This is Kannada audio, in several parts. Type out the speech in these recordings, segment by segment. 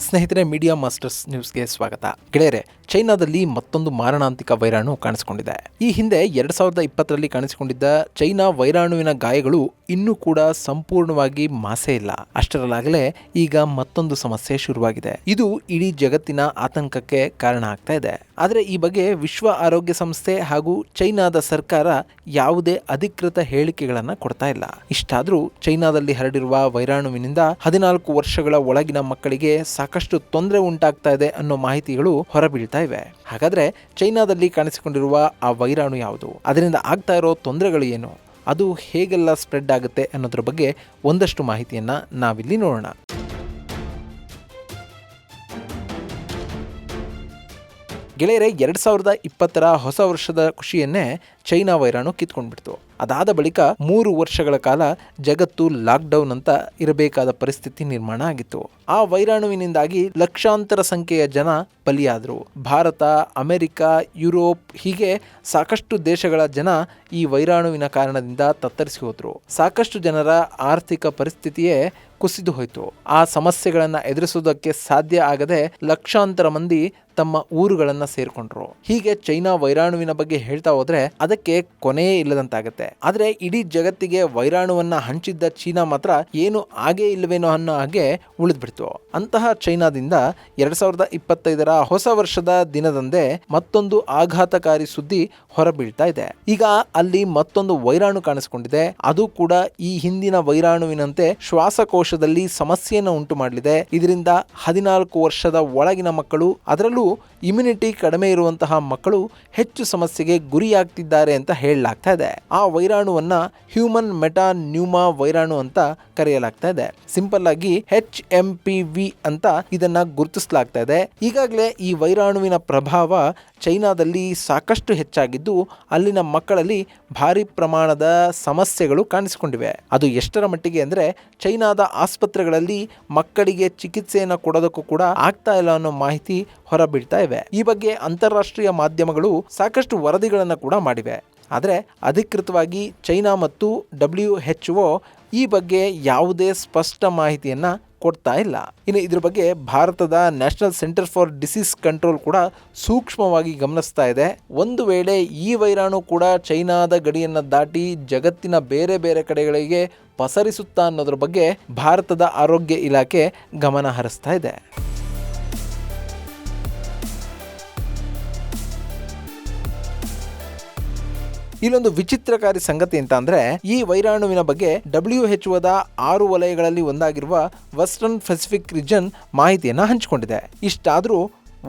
ಸ್ನೇಹಿತರೆ, ಮೀಡಿಯಾ ಮಾಸ್ಟರ್ಸ್ ನ್ಯೂಸ್ಗೆ ಸ್ವಾಗತ. ಗೆಳೆಯರೆ, ಚೈನಾದಲ್ಲಿ ಮತ್ತೊಂದು ಮಾರಣಾಂತಿಕ ವೈರಾಣು ಕಾಣಿಸಿಕೊಂಡಿದೆ. ಈ ಹಿಂದೆ 2020ರಲ್ಲಿ ಕಾಣಿಸಿಕೊಂಡಿದ್ದ ಚೈನಾ ವೈರಾಣುವಿನ ಗಾಯಗಳು ಇನ್ನೂ ಕೂಡ ಸಂಪೂರ್ಣವಾಗಿ ಮಾಸೇ ಇಲ್ಲ. ಅಷ್ಟರಲ್ಲಾಗಲೇ ಈಗ ಮತ್ತೊಂದು ಸಮಸ್ಯೆ ಶುರುವಾಗಿದೆ. ಇದು ಇಡೀ ಜಗತ್ತಿನ ಆತಂಕಕ್ಕೆ ಕಾರಣ ಆಗ್ತಾ ಇದೆ. ಆದರೆ ಈ ಬಗ್ಗೆ ವಿಶ್ವ ಆರೋಗ್ಯ ಸಂಸ್ಥೆ ಹಾಗೂ ಚೈನಾದ ಸರ್ಕಾರ ಯಾವುದೇ ಅಧಿಕೃತ ಹೇಳಿಕೆಗಳನ್ನ ಕೊಡ್ತಾ ಇಲ್ಲ. ಇಷ್ಟಾದ್ರೂ ಚೈನಾದಲ್ಲಿ ಹರಡಿರುವ ವೈರಾಣುವಿನಿಂದ 14 ವರ್ಷಗಳ ಒಳಗಿನ ಮಕ್ಕಳಿಗೆ ಸಾಕಷ್ಟು ತೊಂದರೆ ಉಂಟಾಗ್ತಾ ಇದೆ ಅನ್ನೋ ಮಾಹಿತಿಗಳು ಹೊರಬೀಳ್ತಾ ಇವೆ. ಹಾಗಾದ್ರೆ ಚೈನಾದಲ್ಲಿ ಕಾಣಿಸಿಕೊಂಡಿರುವ ಆ ವೈರಾಣು ಯಾವುದು? ಅದರಿಂದ ಆಗ್ತಾ ಇರೋ ತೊಂದರೆಗಳು ಏನು? ಅದು ಹೇಗೆಲ್ಲ ಸ್ಪ್ರೆಡ್ ಆಗುತ್ತೆ ಅನ್ನೋದ್ರ ಬಗ್ಗೆ ಒಂದಷ್ಟು ಮಾಹಿತಿಯನ್ನ ನಾವಿಲ್ಲಿ ನೋಡೋಣ. ಗೆಳೆಯರೆ, 2020ರ ಹೊಸ ವರ್ಷದ ಖುಷಿಯನ್ನೇ ಚೈನಾ ವೈರಾಣು ಕಿತ್ಕೊಂಡ್ಬಿಡ್ತು. ಅದಾದ ಬಳಿಕ 3 ವರ್ಷಗಳ ಕಾಲ ಜಗತ್ತು ಲಾಕ್ಡೌನ್ ಅಂತ ಇರಬೇಕಾದ ಪರಿಸ್ಥಿತಿ ನಿರ್ಮಾಣ ಆಗಿತ್ತು. ಆ ವೈರಾಣುವಿನಿಂದಾಗಿ ಲಕ್ಷಾಂತರ ಸಂಖ್ಯೆಯ ಜನ ಬಲಿಯಾದರು. ಭಾರತ, ಅಮೆರಿಕ, ಯುರೋಪ್ ಹೀಗೆ ಸಾಕಷ್ಟು ದೇಶಗಳ ಜನ ಈ ವೈರಾಣುವಿನ ಕಾರಣದಿಂದ ತತ್ತರಿಸಿ ಹೋದ್ರು. ಸಾಕಷ್ಟು ಜನರ ಆರ್ಥಿಕ ಪರಿಸ್ಥಿತಿಯೇ ಕುಸಿದು ಹೋಯಿತು. ಆ ಸಮಸ್ಯೆಗಳನ್ನು ಎದುರಿಸುವುದಕ್ಕೆ ಸಾಧ್ಯ ಆಗದೆ ಲಕ್ಷಾಂತರ ಮಂದಿ ತಮ್ಮ ಊರುಗಳನ್ನು ಸೇರ್ಕೊಂಡ್ರು. ಹೀಗೆ ಚೈನಾ ವೈರಾಣುವಿನ ಬಗ್ಗೆ ಹೇಳ್ತಾ ಹೋದ್ರೆ ಅದಕ್ಕೆ ಕೊನೆಯೇ ಇಲ್ಲದಂತಾಗತ್ತೆ. ಆದ್ರೆ ಇಡೀ ಜಗತ್ತಿಗೆ ವೈರಾಣುವನ್ನ ಹಂಚಿದ್ದ ಚೀನಾ ಮಾತ್ರ ಏನು ಆಗೇ ಇಲ್ಲವೇನೋ ಅನ್ನೋ ಹಾಗೆ ಉಳಿದ್ಬಿಡ್ತು. ಅಂತಹ ಚೈನಾದಿಂದ 2025ರ ಹೊಸ ವರ್ಷದ ದಿನದಂದೇ ಮತ್ತೊಂದು ಆಘಾತಕಾರಿ ಸುದ್ದಿ ಹೊರಬೀಳ್ತಾ ಇದೆ. ಈಗ ಅಲ್ಲಿ ಮತ್ತೊಂದು ವೈರಾಣು ಕಾಣಿಸಿಕೊಂಡಿದೆ. ಅದು ಕೂಡ ಈ ಹಿಂದಿನ ವೈರಾಣುವಿನಂತೆ ಶ್ವಾಸಕೋಶದಲ್ಲಿ ಸಮಸ್ಯೆಯನ್ನು ಉಂಟು ಮಾಡಲಿದೆ. ಇದರಿಂದ 14 ವರ್ಷದ ಒಳಗಿನ ಮಕ್ಕಳು, ಅದರಲ್ಲೂ ಇಮ್ಯುನಿಟಿ ಕಡಿಮೆ ಇರುವಂತಹ ಮಕ್ಕಳು ಹೆಚ್ಚು ಸಮಸ್ಯೆಗೆ ಗುರಿಯಾಗ್ತಿದ್ದಾರೆ ಅಂತ ಹೇಳಲಾಗ್ತಾ ಇದೆ. ಆ ವೈರಾಣುವನ್ನ ಹ್ಯೂಮನ್ ಮೆಟಾ ನ್ಯೂಮಾ ವೈರಾಣು ಅಂತ ಕರೆಯಲಾಗ್ತಾ ಇದೆ. ಸಿಂಪಲ್ ಆಗಿ HMPV ಅಂತ ಇದನ್ನ ಗುರುತಿಸಲಾಗ್ತಾ ಇದೆ. ಈಗಾಗಲೇ ಈ ವೈರಾಣುವಿನ ಪ್ರಭಾವ ಚೈನಾದಲ್ಲಿ ಸಾಕಷ್ಟು ಹೆಚ್ಚಾಗಿದ್ದು ಅಲ್ಲಿನ ಮಕ್ಕಳಲ್ಲಿ ಭಾರಿ ಪ್ರಮಾಣದ ಸಮಸ್ಯೆಗಳು ಕಾಣಿಸಿಕೊಂಡಿವೆ. ಅದು ಎಷ್ಟರ ಮಟ್ಟಿಗೆ ಅಂದ್ರೆ ಚೈನಾದ ಆಸ್ಪತ್ರೆಗಳಲ್ಲಿ ಮಕ್ಕಳಿಗೆ ಚಿಕಿತ್ಸೆಯನ್ನು ಕೊಡೋದಕ್ಕೂ ಕೂಡ ಆಗ್ತಾ ಇಲ್ಲ ಅನ್ನೋ ಮಾಹಿತಿ ಹೊರಬೀಳ್ತಾ ಇವೆ. ಈ ಬಗ್ಗೆ ಅಂತಾರಾಷ್ಟ್ರೀಯ ಮಾಧ್ಯಮಗಳು ಸಾಕಷ್ಟು ವರದಿಗಳನ್ನು ಕೂಡ ಮಾಡಿವೆ. ಆದರೆ ಅಧಿಕೃತವಾಗಿ ಚೈನಾ ಮತ್ತು WHO ಈ ಬಗ್ಗೆ ಯಾವುದೇ ಸ್ಪಷ್ಟ ಮಾಹಿತಿಯನ್ನ ಕೊಡ್ತಾ ಇಲ್ಲ. ಇನ್ನು ಇದ್ರ ಬಗ್ಗೆ ಭಾರತದ national centre for disease control ಕೂಡ ಸೂಕ್ಷ್ಮವಾಗಿ ಗಮನಿಸ್ತಾ ಇದೆ. ಒಂದು ವೇಳೆ ಈ ವೈರಾಣು ಕೂಡ ಚೈನಾದ ಗಡಿಯನ್ನು ದಾಟಿ ಜಗತ್ತಿನ ಬೇರೆ ಬೇರೆ ಕಡೆಗಳಿಗೆ ಪಸರಿಸುತ್ತಾ ಅನ್ನೋದ್ರ ಬಗ್ಗೆ ಭಾರತದ ಆರೋಗ್ಯ ಇಲಾಖೆ ಗಮನ ಹರಿಸ್ತಾ ಇದೆ. ಇಲ್ಲೊಂದು ವಿಚಿತ್ರಕಾರಿ ಸಂಗತಿ ಅಂತ ಅಂದ್ರೆ ಈ ವೈರಾಣುವಿನ ಬಗ್ಗೆ WHO 6 ವಲಯಗಳಲ್ಲಿ ಒಂದಾಗಿರುವ ವೆಸ್ಟರ್ನ್ ಪೆಸಿಫಿಕ್ ರೀಜನ್ ಮಾಹಿತಿಯನ್ನು ಹಂಚಿಕೊಂಡಿದೆ. ಇಷ್ಟಾದರೂ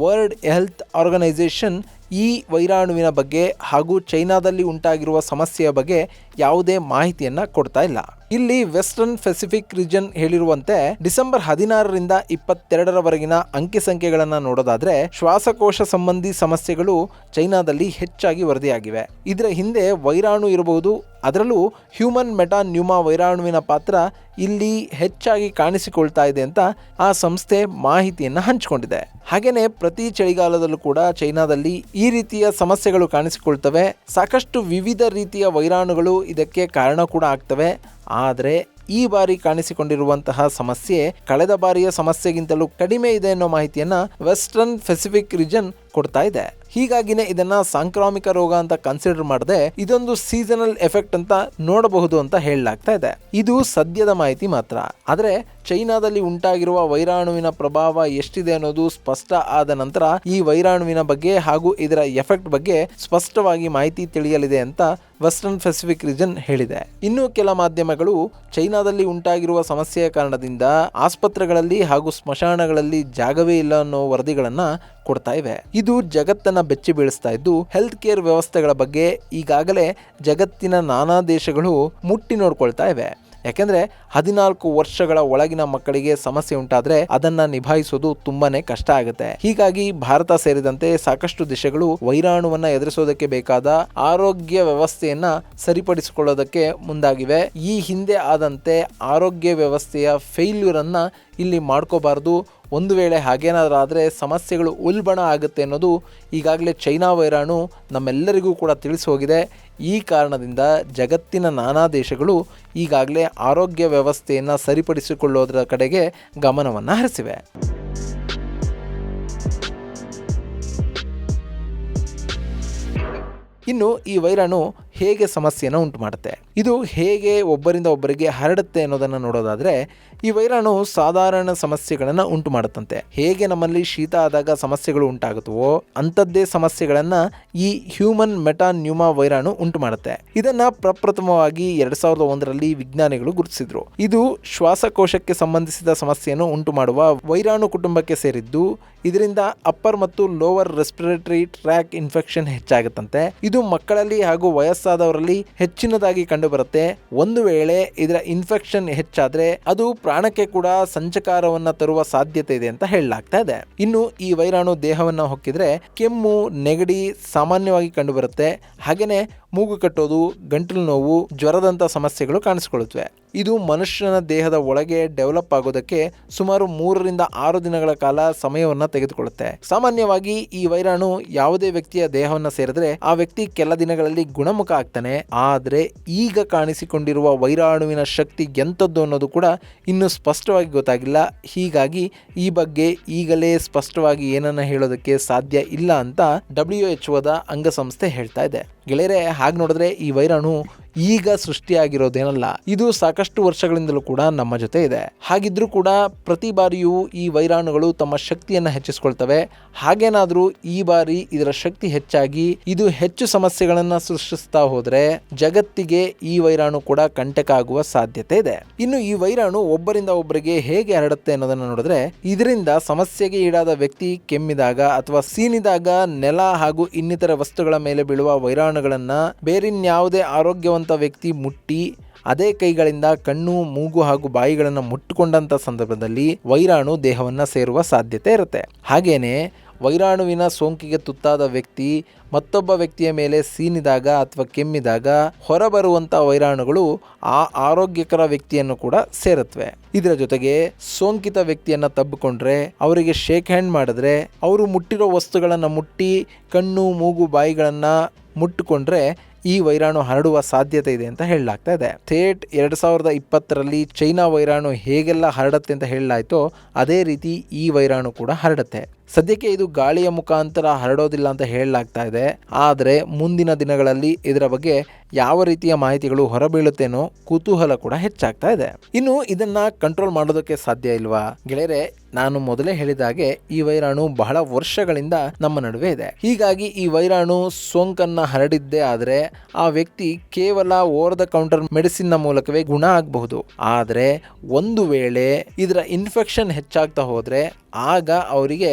ವರ್ಲ್ಡ್ ಹೆಲ್ತ್ ಆರ್ಗನೈಸೇಷನ್ ಈ ವೈರಾಣುವಿನ ಬಗ್ಗೆ ಹಾಗೂ ಚೈನಾದಲ್ಲಿ ಉಂಟಾಗಿರುವ ಸಮಸ್ಯೆಯ ಬಗ್ಗೆ ಯಾವುದೇ ಮಾಹಿತಿಯನ್ನ ಕೊಡ್ತಾ ಇಲ್ಲ. ಇಲ್ಲಿ ವೆಸ್ಟರ್ನ್ ಪೆಸಿಫಿಕ್ ರೀಜನ್ ಹೇಳಿರುವಂತೆ ಡಿಸೆಂಬರ್ 16ರಿಂದ 22ರವರೆಗಿನ ಅಂಕಿ ಸಂಖ್ಯೆಗಳನ್ನು ನೋಡೋದಾದ್ರೆ ಶ್ವಾಸಕೋಶ ಸಂಬಂಧಿ ಸಮಸ್ಯೆಗಳು ಚೈನಾದಲ್ಲಿ ಹೆಚ್ಚಾಗಿ ವರದಿಯಾಗಿವೆ. ಇದರ ಹಿಂದೆ ವೈರಾಣು ಇರಬಹುದು. ಅದರಲ್ಲೂ ಹ್ಯೂಮನ್ ಮೆಟಾ ನ್ಯೂಮಾ ವೈರಾಣುವಿನ ಪಾತ್ರ ಇಲ್ಲಿ ಹೆಚ್ಚಾಗಿ ಕಾಣಿಸಿಕೊಳ್ತಾ ಇದೆ ಅಂತ ಆ ಸಂಸ್ಥೆ ಮಾಹಿತಿಯನ್ನು ಹಂಚಿಕೊಂಡಿದೆ. ಹಾಗೇನೆ ಪ್ರತಿ ಚಳಿಗಾಲದಲ್ಲೂ ಕೂಡ ಚೈನಾದಲ್ಲಿ ಈ ರೀತಿಯ ಸಮಸ್ಯೆಗಳು ಕಾಣಿಸಿಕೊಳ್ತವೆ. ಸಾಕಷ್ಟು ವಿವಿಧ ರೀತಿಯ ವೈರಾಣುಗಳು ಇದಕ್ಕೆ ಕಾರಣ ಕೂಡ ಆಗ್ತವೆ. ಆದರೆ ಈ ಬಾರಿ ಕಾಣಿಸಿಕೊಂಡಿರುವಂತಹ ಸಮಸ್ಯೆ ಕಳೆದ ಬಾರಿಯ ಸಮಸ್ಯೆಗಿಂತಲೂ ಕಡಿಮೆ ಇದೆ ಅನ್ನೋ ಮಾಹಿತಿಯನ್ನ ವೆಸ್ಟರ್ನ್ ಪೆಸಿಫಿಕ್ ರೀಜನ್ ಕೊಡ್ತಾ ಇದೆ. ಹೀಗಾಗಿನೇ ಇದನ್ನ ಸಾಂಕ್ರಾಮಿಕ ರೋಗ ಅಂತ ಕನ್ಸಿಡರ್ ಮಾಡದೆ ಇದೊಂದು ಸೀಸನಲ್ ಎಫೆಕ್ಟ್ ಅಂತ ನೋಡಬಹುದು ಅಂತ ಹೇಳಲಾಗ್ತಾ ಇದೆ. ಇದು ಸದ್ಯದ ಮಾಹಿತಿ ಮಾತ್ರ. ಆದರೆ ಚೈನಾದಲ್ಲಿ ಉಂಟಾಗಿರುವ ವೈರಾಣುವಿನ ಪ್ರಭಾವ ಎಷ್ಟಿದೆ ಅನ್ನೋದು ಸ್ಪಷ್ಟ ಆದ ನಂತರ ಈ ವೈರಾಣುವಿನ ಬಗ್ಗೆ ಹಾಗೂ ಇದರ ಎಫೆಕ್ಟ್ ಬಗ್ಗೆ ಸ್ಪಷ್ಟವಾಗಿ ಮಾಹಿತಿ ತಿಳಿಯಲಿದೆ ಅಂತ ವೆಸ್ಟರ್ನ್ ಪೆಸಿಫಿಕ್ ರೀಜನ್ ಹೇಳಿದೆ. ಇನ್ನು ಕೆಲ ಮಾಧ್ಯಮಗಳು ಚೈನಾದಲ್ಲಿ ಉಂಟಾಗಿರುವ ಸಮಸ್ಯೆಯ ಕಾರಣದಿಂದ ಆಸ್ಪತ್ರೆಗಳಲ್ಲಿ ಹಾಗೂ ಸ್ಮಶಾನಗಳಲ್ಲಿ ಜಾಗವೇ ಇಲ್ಲ ಅನ್ನೋ ವರದಿಗಳನ್ನ ಕೊಡ್ತಾ ಇವೆ. ಇದು ಜಗತ್ತನ್ನ ಬೆಚ್ಚಿ ಬೀಳಿಸ್ತಾ ಇದ್ದು ಹೆಲ್ತ್ ಕೇರ್ ವ್ಯವಸ್ಥೆಗಳ ಬಗ್ಗೆ ಈಗಾಗಲೇ ಜಗತ್ತಿನ ನಾನಾ ದೇಶಗಳು ಮುಟ್ಟಿ ನೋಡ್ಕೊಳ್ತಾ ಇವೆ. ಯಾಕೆಂದ್ರೆ 14 ವರ್ಷಗಳ ಒಳಗಿನ ಮಕ್ಕಳಿಗೆ ಸಮಸ್ಯೆ ಉಂಟಾದ್ರೆ ಅದನ್ನ ನಿಭಾಯಿಸೋದು ತುಂಬಾನೇ ಕಷ್ಟ ಆಗುತ್ತೆ. ಹೀಗಾಗಿ ಭಾರತ ಸೇರಿದಂತೆ ಸಾಕಷ್ಟು ದೇಶಗಳು ವೈರಾಣುವನ್ನ ಎದುರಿಸೋದಕ್ಕೆ ಬೇಕಾದ ಆರೋಗ್ಯ ವ್ಯವಸ್ಥೆಯನ್ನ ಸರಿಪಡಿಸಿಕೊಳ್ಳೋದಕ್ಕೆ ಮುಂದಾಗಿವೆ. ಈ ಹಿಂದೆ ಆದಂತೆ ಆರೋಗ್ಯ ವ್ಯವಸ್ಥೆಯ ಫೇಲ್ಯೂರ್ ಅನ್ನ ಇಲ್ಲಿ ಮಾಡ್ಕೋಬಾರ್ದು. ಒಂದು ವೇಳೆ ಹಾಗೇನಾದರೂ ಆದರೆ ಸಮಸ್ಯೆಗಳು ಉಲ್ಬಣ ಆಗುತ್ತೆ ಅನ್ನೋದು ಈಗಾಗಲೇ ಚೈನಾ ವೈರಾಣು ನಮ್ಮೆಲ್ಲರಿಗೂ ಕೂಡ ತಿಳಿಸಿ ಹೋಗಿದೆ. ಈ ಕಾರಣದಿಂದ ಜಗತ್ತಿನ ನಾನಾ ದೇಶಗಳು ಈಗಾಗಲೇ ಆರೋಗ್ಯ ವ್ಯವಸ್ಥೆಯನ್ನು ಸರಿಪಡಿಸಿಕೊಳ್ಳೋದರ ಕಡೆಗೆ ಗಮನವನ್ನು ಹರಿಸಿವೆ. ಇನ್ನು ಈ ವೈರಾಣು ಹೇಗೆ ಸಮಸ್ಯೆಯನ್ನು ಉಂಟು ಮಾಡುತ್ತೆ, ಇದು ಹೇಗೆ ಒಬ್ಬರಿಂದ ಒಬ್ಬರಿಗೆ ಹರಡುತ್ತೆ ಅನ್ನೋದನ್ನು ನೋಡೋದಾದ್ರೆ, ಈ ವೈರಾಣು ಸಾಧಾರಣ ಸಮಸ್ಯೆಗಳನ್ನು ಉಂಟು ಮಾಡುತ್ತಂತೆ. ಹೇಗೆ ನಮ್ಮಲ್ಲಿ ಶೀತ ಆದಾಗ ಸಮಸ್ಯೆಗಳು ಉಂಟಾಗುತ್ತವೋ ಅಂಥದ್ದೇ ಸಮಸ್ಯೆಗಳನ್ನು ಈ ಹ್ಯೂಮನ್ ಮೆಟಾನ್ಯೂಮಾ ವೈರಾಣು ಉಂಟು ಮಾಡುತ್ತೆ. ಇದನ್ನ ಪ್ರಪ್ರಥಮವಾಗಿ 2001ರಲ್ಲಿ ವಿಜ್ಞಾನಿಗಳು ಗುರುತಿಸಿದ್ರು. ಇದು ಶ್ವಾಸಕೋಶಕ್ಕೆ ಸಂಬಂಧಿಸಿದ ಸಮಸ್ಯೆಯನ್ನು ಉಂಟು ಮಾಡುವ ವೈರಾಣು ಕುಟುಂಬಕ್ಕೆ ಸೇರಿದ್ದು, ಇದರಿಂದ ಅಪ್ಪರ್ ಮತ್ತು ಲೋವರ್ ರೆಸ್ಪಿರೇಟರಿ ಟ್ರ್ಯಾಕ್ ಇನ್ಫೆಕ್ಷನ್ ಹೆಚ್ಚಾಗುತ್ತಂತೆ. ಇದು ಮಕ್ಕಳಲ್ಲಿ ಹಾಗೂ ವಯಸ್ಸಾದವರಲ್ಲಿ ಹೆಚ್ಚಿನದಾಗಿ ಕಂಡುಬರುತ್ತೆ. ಒಂದು ವೇಳೆ ಇದರ ಇನ್ಫೆಕ್ಷನ್ ಹೆಚ್ಚಾದ್ರೆ ಅದು ಪ್ರಾಣಕ್ಕೆ ಕೂಡ ಸಂಚಕಾರವನ್ನ ತರುವ ಸಾಧ್ಯತೆ ಇದೆ ಅಂತ ಹೇಳಲಾಗ್ತಾ ಇದೆ. ಇನ್ನು ಈ ವೈರಾಣು ದೇಹವನ್ನ ಹೊಕ್ಕಿದ್ರೆ ಕೆಮ್ಮು, ನೆಗಡಿ ಸಾಮಾನ್ಯವಾಗಿ ಕಂಡುಬರುತ್ತೆ. ಹಾಗೇನೆ ಮೂಗು ಕಟ್ಟೋದು, ಗಂಟಲು ನೋವು, ಜ್ವರದಂತ ಸಮಸ್ಯೆಗಳು ಕಾಣಿಸಿಕೊಳ್ಳುತ್ತವೆ. ಇದು ಮನುಷ್ಯನ ದೇಹದ ಒಳಗೆ ಡೆವಲಪ್ ಆಗೋದಕ್ಕೆ ಸುಮಾರು 3ರಿಂದ 6 ದಿನಗಳ ಕಾಲ ಸಮಯವನ್ನ ತೆಗೆದುಕೊಳ್ಳುತ್ತೆ. ಸಾಮಾನ್ಯವಾಗಿ ಈ ವೈರಾಣು ಯಾವುದೇ ವ್ಯಕ್ತಿಯ ದೇಹವನ್ನ ಸೇರಿದ್ರೆ ಆ ವ್ಯಕ್ತಿ ಕೆಲ ದಿನಗಳಲ್ಲಿ ಗುಣಮುಖ ಆಗ್ತಾನೆ. ಆದ್ರೆ ಈಗ ಕಾಣಿಸಿಕೊಂಡಿರುವ ವೈರಾಣುವಿನ ಶಕ್ತಿ ಎಂಥದ್ದು ಅನ್ನೋದು ಕೂಡ ಇನ್ನು ಸ್ಪಷ್ಟವಾಗಿ ಗೊತ್ತಾಗಿಲ್ಲ. ಹೀಗಾಗಿ ಈ ಬಗ್ಗೆ ಈಗಲೇ ಸ್ಪಷ್ಟವಾಗಿ ಏನನ್ನ ಹೇಳೋದಕ್ಕೆ ಸಾಧ್ಯ ಇಲ್ಲ ಅಂತ WHO ಅಂಗಸಂಸ್ಥೆ ಹೇಳ್ತಾ ಇದೆ. ಗೆಳೆಯರೆ, ಹಾಗೆ ನೋಡಿದ್ರೆ ಈ ವೈರಾಣು ಈಗ ಸೃಷ್ಟಿಯಾಗಿರೋದೇನಲ್ಲ, ಇದು ಸಾಕಷ್ಟು ವರ್ಷಗಳಿಂದಲೂ ಕೂಡ ನಮ್ಮ ಜೊತೆ ಇದೆ. ಹಾಗಿದ್ರೂ ಕೂಡ ಪ್ರತಿ ಬಾರಿಯೂ ಈ ವೈರಾಣುಗಳು ತಮ್ಮ ಶಕ್ತಿಯನ್ನು ಹೆಚ್ಚಿಸ್ಕೊಳ್ತವೆ. ಹಾಗೇನಾದ್ರೂ ಈ ಬಾರಿ ಇದರ ಶಕ್ತಿ ಹೆಚ್ಚಾಗಿ ಇದು ಹೆಚ್ಚು ಸಮಸ್ಯೆಗಳನ್ನ ಸೃಷ್ಟಿಸ್ತಾ ಹೋದ್ರೆ ಜಗತ್ತಿಗೆ ಈ ವೈರಾಣು ಕೂಡ ಕಂಟಕ ಆಗುವ ಸಾಧ್ಯತೆ ಇದೆ. ಇನ್ನು ಈ ವೈರಾಣು ಒಬ್ಬರಿಂದ ಒಬ್ಬರಿಗೆ ಹೇಗೆ ಹರಡುತ್ತೆ ಅನ್ನೋದನ್ನ ನೋಡಿದ್ರೆ, ಇದರಿಂದ ಸಮಸ್ಯೆಗೆ ಈಡಾದ ವ್ಯಕ್ತಿ ಕೆಮ್ಮಿದಾಗ ಅಥವಾ ಸೀನಿದಾಗ ನೆಲ ಹಾಗೂ ಇನ್ನಿತರ ವಸ್ತುಗಳ ಮೇಲೆ ಬೀಳುವ ವೈರಾಣುಗಳನ್ನ ಬೇರಿನ್ಯಾವುದೇ ಆರೋಗ್ಯವಂತ ವ್ಯಕ್ತಿ ಮುಟ್ಟಿ ಅದೇ ಕೈಗಳಿಂದ ಕಣ್ಣು, ಮೂಗು ಹಾಗೂ ಬಾಯಿಗಳನ್ನು ಮುಟ್ಟಿಕೊಂಡಂತ ಸಂದರ್ಭದಲ್ಲಿ ವೈರಾಣು ದೇಹವನ್ನ ಸೇರುವ ಸಾಧ್ಯತೆ ಇರುತ್ತೆ. ಹಾಗೇನೆ ವೈರಾಣುವಿನ ಸೋಂಕಿಗೆ ತುತ್ತಾದ ವ್ಯಕ್ತಿ ಮತ್ತೊಬ್ಬ ವ್ಯಕ್ತಿಯ ಮೇಲೆ ಸೀನಿದಾಗ ಅಥವಾ ಕೆಮ್ಮಿದಾಗ ಹೊರಬರುವಂಥ ವೈರಾಣುಗಳು ಆ ಆರೋಗ್ಯಕರ ವ್ಯಕ್ತಿಯನ್ನು ಕೂಡ ಸೇರುತ್ತವೆ. ಇದರ ಜೊತೆಗೆ ಸೋಂಕಿತ ವ್ಯಕ್ತಿಯನ್ನು ತಬ್ಬಿಕೊಂಡ್ರೆ, ಅವರಿಗೆ ಶೇಕ್ ಹ್ಯಾಂಡ್ ಮಾಡಿದ್ರೆ, ಅವರು ಮುಟ್ಟಿರೋ ವಸ್ತುಗಳನ್ನು ಮುಟ್ಟಿ ಕಣ್ಣು, ಮೂಗು, ಬಾಯಿಗಳನ್ನು ಮುಟ್ಟಿಕೊಂಡ್ರೆ ಈ ವೈರಾಣು ಹರಡುವ ಸಾಧ್ಯತೆ ಇದೆ ಅಂತ ಹೇಳಲಾಗ್ತಾ ಇದೆ. ಥೇಟ್ 2020ರಲ್ಲಿ ಚೈನಾ ವೈರಾಣು ಹೇಗೆಲ್ಲ ಹರಡುತ್ತೆ ಅಂತ ಹೇಳಲಾಯ್ತೋ ಅದೇ ರೀತಿ ಈ ವೈರಾಣು ಕೂಡ ಹರಡುತ್ತೆ. ಸದ್ಯಕ್ಕೆ ಇದು ಗಾಳಿಯ ಮುಖಾಂತರ ಹರಡೋದಿಲ್ಲ ಅಂತ ಹೇಳಲಾಗ್ತಾ ಇದೆ. ಆದರೆ ಮುಂದಿನ ದಿನಗಳಲ್ಲಿ ಇದರ ಬಗ್ಗೆ ಯಾವ ರೀತಿಯ ಮಾಹಿತಿಗಳು ಹೊರಬೀಳುತ್ತೇನೋ ಕುತೂಹಲ ಕೂಡ ಹೆಚ್ಚಾಗ್ತಾ ಇದೆ. ಇನ್ನು ಇದನ್ನ ಕಂಟ್ರೋಲ್ ಮಾಡೋದಕ್ಕೆ ಸಾಧ್ಯ ಇಲ್ವಾ ಗೆಳೆಯರೆ? ನಾನು ಮೊದಲೇ ಹೇಳಿದ ಹಾಗೆ ಈ ವೈರಾಣು ಬಹಳ ವರ್ಷಗಳಿಂದ ನಮ್ಮ ನಡುವೆ ಇದೆ. ಹೀಗಾಗಿ ಈ ವೈರಾಣು ಸೋಂಕನ್ನ ಹರಡಿದ್ದೇ ಆದರೆ ಆ ವ್ಯಕ್ತಿ ಕೇವಲ ಓವರ್ ದ ಕೌಂಟರ್ ಮೆಡಿಸಿನ್ ನ ಮೂಲಕವೇ ಗುಣ ಆಗಬಹುದು. ಆದರೆ ಒಂದು ವೇಳೆ ಇದರ ಇನ್ಫೆಕ್ಷನ್ ಹೆಚ್ಚಾಗ್ತಾ ಹೋದ್ರೆ ಆಗ ಅವರಿಗೆ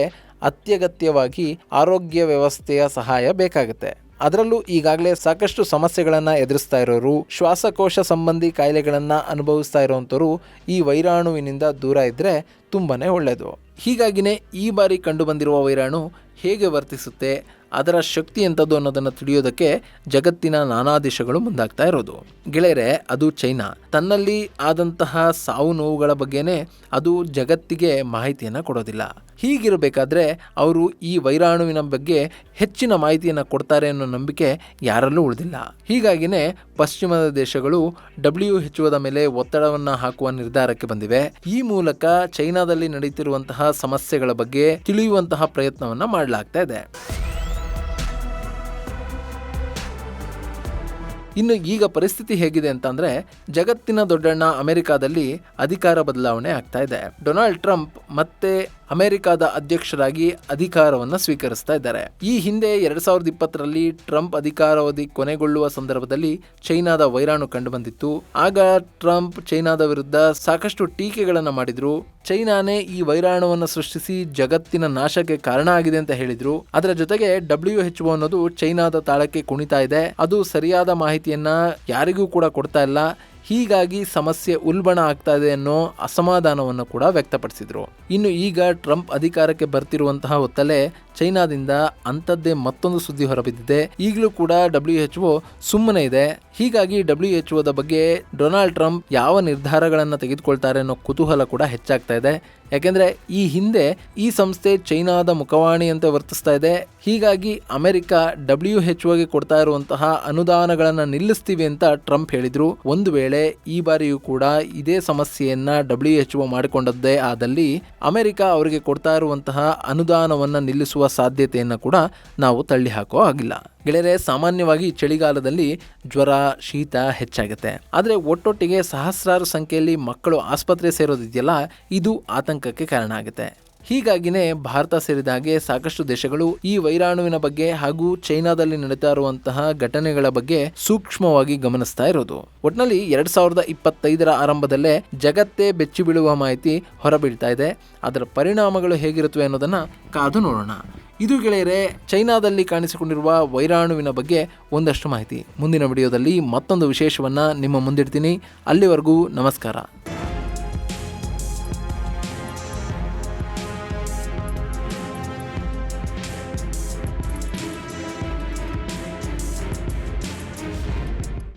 ಅತ್ಯಗತ್ಯವಾಗಿ ಆರೋಗ್ಯ ವ್ಯವಸ್ಥೆಯ ಸಹಾಯ ಬೇಕಾಗುತ್ತೆ. ಅದರಲ್ಲೂ ಈಗಾಗಲೇ ಸಾಕಷ್ಟು ಸಮಸ್ಯೆಗಳನ್ನು ಎದುರಿಸ್ತಾ ಇರೋರು, ಶ್ವಾಸಕೋಶ ಸಂಬಂಧಿ ಕಾಯಿಲೆಗಳನ್ನು ಅನುಭವಿಸ್ತಾ ಇರೋವಂಥವ್ರು ಈ ವೈರಾಣುವಿನಿಂದ ದೂರ ಇದ್ದರೆ ತುಂಬಾನೇ ಒಳ್ಳೆಯದು. ಹೀಗಾಗಿನೇ ಈ ಬಾರಿ ಕಂಡು ಬಂದಿರುವ ವೈರಾಣು ಹೇಗೆ ವರ್ತಿಸುತ್ತೆ, ಅದರ ಶಕ್ತಿ ಎಂಥದ್ದು ಅನ್ನೋದನ್ನು ತಿಳಿಯೋದಕ್ಕೆ ಜಗತ್ತಿನ ನಾನಾ ದೇಶಗಳು ಮುಂದಾಗ್ತಾ ಇರೋದು. ಗೆಳೆಯರೆ, ಅದು ಚೈನಾ ತನ್ನಲ್ಲಿ ಆದಂತಹ ಸಾವು ನೋವುಗಳ ಬಗ್ಗೆನೇ ಅದು ಜಗತ್ತಿಗೆ ಮಾಹಿತಿಯನ್ನು ಕೊಡೋದಿಲ್ಲ. ಹೀಗಿರಬೇಕಾದ್ರೆ ಅವರು ಈ ವೈರಾಣುವಿನ ಬಗ್ಗೆ ಹೆಚ್ಚಿನ ಮಾಹಿತಿಯನ್ನು ಕೊಡ್ತಾರೆ ಅನ್ನೋ ನಂಬಿಕೆ ಯಾರಲ್ಲೂ ಉಳಿದಿಲ್ಲ. ಹೀಗಾಗಿನೇ ಪಶ್ಚಿಮದ ದೇಶಗಳು WHO ಮೇಲೆ ಒತ್ತಡವನ್ನು ಹಾಕುವ ನಿರ್ಧಾರಕ್ಕೆ ಬಂದಿವೆ. ಈ ಮೂಲಕ ಚೈನಾದಲ್ಲಿ ನಡೀತಿರುವಂತಹ ಸಮಸ್ಯೆಗಳ ಬಗ್ಗೆ ತಿಳಿಯುವಂತಹ ಪ್ರಯತ್ನವನ್ನು ಮಾಡಲಾಗ್ತಾ ಇದೆ. ಇನ್ನು ಈಗ ಪರಿಸ್ಥಿತಿ ಹೇಗಿದೆ ಅಂತಂದ್ರೆ, ಜಗತ್ತಿನ ದೊಡ್ಡಣ್ಣ ಅಮೆರಿಕಾದಲ್ಲಿ ಅಧಿಕಾರ ಬದಲಾವಣೆ ಆಗ್ತಾ ಇದೆ. ಡೊನಾಲ್ಡ್ ಟ್ರಂಪ್ ಮತ್ತೆ ಅಮೆರಿಕಾದ ಅಧ್ಯಕ್ಷರಾಗಿ ಅಧಿಕಾರವನ್ನು ಸ್ವೀಕರಿಸ್ತಾ ಇದ್ದಾರೆ. ಈ ಹಿಂದೆ 2020ರಲ್ಲಿ ಟ್ರಂಪ್ ಅಧಿಕಾರಾವಧಿ ಕೊನೆಗೊಳ್ಳುವ ಸಂದರ್ಭದಲ್ಲಿ ಚೈನಾದ ವೈರಾಣು ಕಂಡುಬಂದಿತ್ತು. ಆಗ ಟ್ರಂಪ್ ಚೈನಾದ ವಿರುದ್ಧ ಸಾಕಷ್ಟು ಟೀಕೆಗಳನ್ನು ಮಾಡಿದ್ರು. ಚೈನಾನೇ ಈ ವೈರಾಣುವನ್ನು ಸೃಷ್ಟಿಸಿ ಜಗತ್ತಿನ ನಾಶಕ್ಕೆ ಕಾರಣ ಆಗಿದೆ ಅಂತ ಹೇಳಿದ್ರು. ಅದರ ಜೊತೆಗೆ WHO ಅನ್ನೋದು ಚೈನಾದ ತಾಳಕ್ಕೆ ಕುಣಿತಾ ಇದೆ. ಅದು ಸರಿಯಾದ ಮಾಹಿತಿಯನ್ನ ಯಾರಿಗೂ ಕೂಡ ಕೊಡ್ತಾ ಇಲ್ಲ. ಹೀಗಾಗಿ ಸಮಸ್ಯೆ ಉಲ್ಬಣ ಆಗ್ತಾ ಇದೆ ಅನ್ನೋ ಅಸಮಾಧಾನವನ್ನು ಕೂಡ ವ್ಯಕ್ತಪಡಿಸಿದ್ರು. ಇನ್ನು ಈಗ ಟ್ರಂಪ್ ಅಧಿಕಾರಕ್ಕೆ ಬರ್ತಿರುವಂತಹ ಹೊತ್ತಲ್ಲೇ ಚೈನಾದಿಂದ ಅಂಥದ್ದೇ ಮತ್ತೊಂದು ಸುದ್ದಿ ಹೊರಬಿದ್ದಿದೆ. ಈಗಲೂ ಕೂಡ WHO ಸುಮ್ಮನೆ ಇದೆ. ಹೀಗಾಗಿ WHO ಬಗ್ಗೆ ಡೊನಾಲ್ಡ್ ಟ್ರಂಪ್ ಯಾವ ನಿರ್ಧಾರಗಳನ್ನು ತೆಗೆದುಕೊಳ್ತಾರೆ ಅನ್ನೋ ಕುತೂಹಲ ಕೂಡ ಹೆಚ್ಚಾಗ್ತಾ ಇದೆ. ಯಾಕೆಂದ್ರೆ ಈ ಹಿಂದೆ ಈ ಸಂಸ್ಥೆ ಚೈನಾದ ಮುಖವಾಣಿಯಂತೆ ವರ್ತಿಸ್ತಾ ಇದೆ. ಹೀಗಾಗಿ ಅಮೆರಿಕ WHO ಕೊಡ್ತಾ ಇರುವಂತಹ ಅನುದಾನಗಳನ್ನು ನಿಲ್ಲಿಸ್ತೀವಿ ಅಂತ ಟ್ರಂಪ್ ಹೇಳಿದ್ರು. ಒಂದು ವೇಳೆ ಈ ಬಾರಿಯೂ ಕೂಡ ಇದೇ ಸಮಸ್ಯೆಯನ್ನ WHO ಮಾಡಿಕೊಂಡದ್ದೇ ಆದಲ್ಲಿ ಅಮೆರಿಕ ಅವರಿಗೆ ಕೊಡ್ತಾ ಇರುವಂತಹ ಅನುದಾನವನ್ನು ನಿಲ್ಲಿಸುವ ಸಾಧ್ಯತೆಯನ್ನು ಕೂಡ ನಾವು ತಳ್ಳಿ ಹಾಕೋ ಆಗಿಲ್ಲ. ಗೆಳೆಯರೆ, ಸಾಮಾನ್ಯವಾಗಿ ಚಳಿಗಾಲದಲ್ಲಿ ಜ್ವರ, ಶೀತ ಹೆಚ್ಚಾಗುತ್ತೆ. ಆದರೆ ಒಟ್ಟೊಟ್ಟಿಗೆ ಸಹಸ್ರಾರು ಸಂಖ್ಯೆಯಲ್ಲಿ ಮಕ್ಕಳು ಆಸ್ಪತ್ರೆ ಸೇರೋದಿದೆಯಲ್ಲ, ಇದು ಆತಂಕಕ್ಕೆ ಕಾರಣ ಆಗುತ್ತೆ. ಹೀಗಾಗಿನೇ ಭಾರತ ಸೇರಿದ ಹಾಗೆ ಸಾಕಷ್ಟು ದೇಶಗಳು ಈ ವೈರಾಣುವಿನ ಬಗ್ಗೆ ಹಾಗೂ ಚೈನಾದಲ್ಲಿ ನಡೀತಾ ಇರುವಂತಹ ಘಟನೆಗಳ ಬಗ್ಗೆ ಸೂಕ್ಷ್ಮವಾಗಿ ಗಮನಿಸ್ತಾ ಇರೋದು. ಒಟ್ನಲ್ಲಿ 2025ರ ಆರಂಭದಲ್ಲೇ ಜಗತ್ತೇ ಬೆಚ್ಚಿ ಬೀಳುವ ಮಾಹಿತಿ ಹೊರಬೀಳ್ತಾ ಇದೆ. ಅದರ ಪರಿಣಾಮಗಳು ಹೇಗಿರುತ್ತವೆ ಅನ್ನೋದನ್ನ ಕಾದು ನೋಡೋಣ. ಇದು ಗೆಳೆಯರೆ, ಚೈನಾದಲ್ಲಿ ಕಾಣಿಸಿಕೊಂಡಿರುವ ವೈರಾಣುವಿನ ಬಗ್ಗೆ ಒಂದಷ್ಟು ಮಾಹಿತಿ. ಮುಂದಿನ ವಿಡಿಯೋದಲ್ಲಿ ಮತ್ತೊಂದು ವಿಶೇಷವನ್ನ ನಿಮ್ಮ ಮುಂದಿಡ್ತೀನಿ. ಅಲ್ಲಿವರೆಗೂ ನಮಸ್ಕಾರ.